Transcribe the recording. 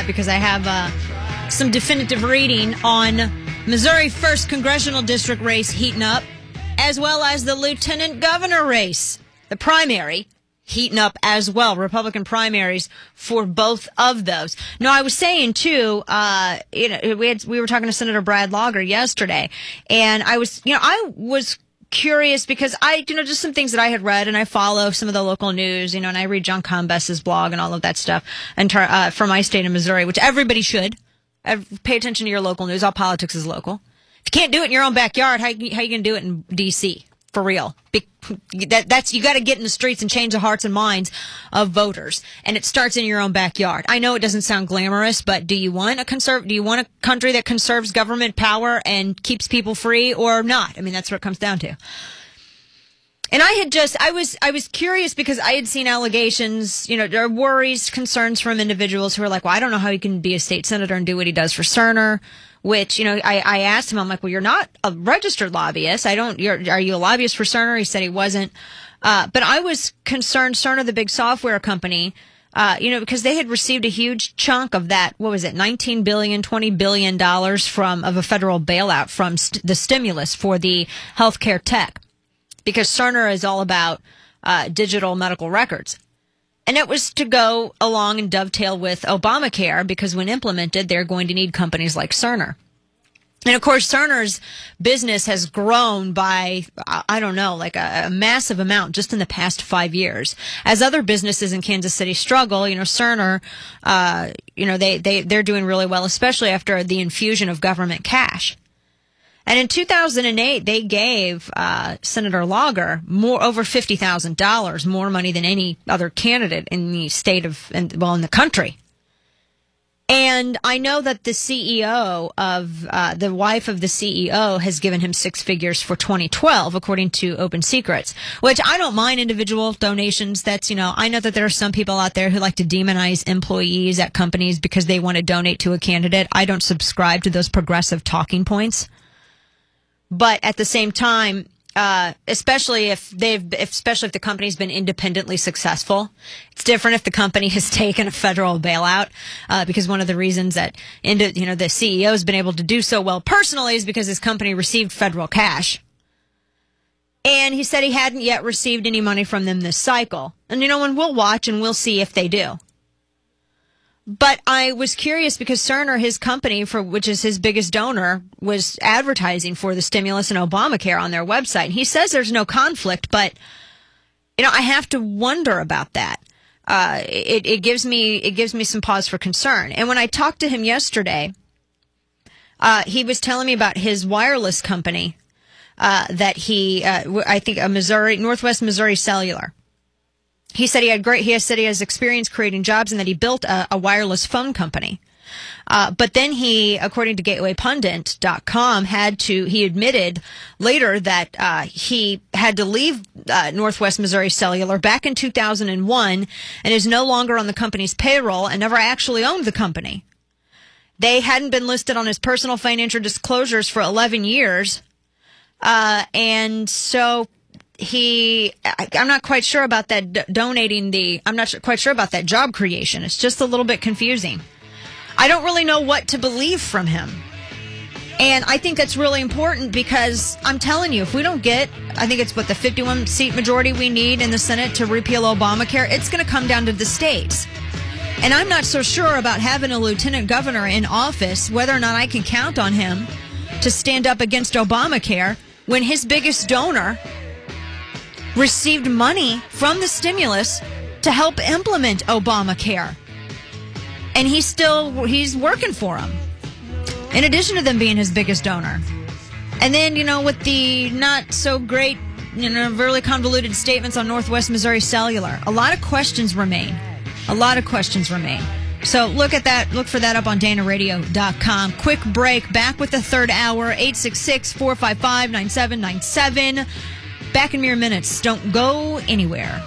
because I have some definitive reading on Missouri 1st Congressional District race heating up, as well as the lieutenant governor race, the primary, heating up as well. Republican primaries for both of those. No, I was saying too, we were talking to Senator Brad Lager yesterday, and I was curious because just some things that I had read, and I follow some of the local news, and I read John Combess's blog and all of that stuff, and from my state of Missouri, which everybody should. Pay attention to your local news. All politics is local. If you can't do it in your own backyard, how you going to do it in D.C.? For real. You got to get in the streets and change the hearts and minds of voters. And it starts in your own backyard. I know it doesn't sound glamorous, but do you want a country that conserves government power and keeps people free or not? I mean, that's what it comes down to. And I was curious because I had seen allegations, there are worries, concerns from individuals who are like, well, I don't know how he can be a state senator and do what he does for Cerner. Which, I asked him, I'm like, well, you're not a registered lobbyist. Are you a lobbyist for Cerner? He said he wasn't. But I was concerned, Cerner, the big software company, because they had received a huge chunk of that, what was it, $19 billion, $20 billion of a federal bailout from the stimulus for the healthcare tech. Because Cerner is all about digital medical records. And it was to go along and dovetail with Obamacare because when implemented, they're going to need companies like Cerner. And of course, Cerner's business has grown by, like a massive amount just in the past 5 years. As other businesses in Kansas City struggle, Cerner, they're doing really well, especially after the infusion of government cash. And in 2008, they gave Senator Lager over $50,000, more money than any other candidate in the state in the country. And I know that the CEO of the wife of the CEO has given him six figures for 2012, according to Open Secrets, which I don't mind individual donations. That's, I know that there are some people out there who like to demonize employees at companies because they want to donate to a candidate. I don't subscribe to those progressive talking points. But at the same time, especially if the company's been independently successful, it's different if the company has taken a federal bailout. Because one of the reasons that the CEO has been able to do so well personally is because his company received federal cash, and he said he hadn't yet received any money from them this cycle. And and we'll watch and we'll see if they do. But I was curious because Cerner, his company, which is his biggest donor, was advertising for the stimulus and Obamacare on their website. And he says there's no conflict, but, I have to wonder about that. It gives me some pause for concern. And when I talked to him yesterday, he was telling me about his wireless company, that I think Northwest Missouri Cellular. He said he has experience creating jobs and that he built a wireless phone company. But then he, according to GatewayPundit.com, he admitted later that he had to leave Northwest Missouri Cellular back in 2001 and is no longer on the company's payroll and never actually owned the company. They hadn't been listed on his personal financial disclosures for 11 years. And so I'm not quite sure about that I'm not quite sure about that job creation. It's just a little bit confusing. I don't really know what to believe from him. And I think that's really important because I'm telling you, if we don't get, I think it's the 51 seat majority we need in the Senate to repeal Obamacare, it's going to come down to the states. And I'm not so sure about having a lieutenant governor in office, whether or not I can count on him to stand up against Obamacare when his biggest donor received money from the stimulus to help implement Obamacare. And he's working for him, in addition to them being his biggest donor. And then, with the not so great, really convoluted statements on Northwest Missouri Cellular, a lot of questions remain. So look for that up on DanaRadio.com. Quick break, back with the third hour, 866-455-9797. Back in mere minutes. Don't go anywhere.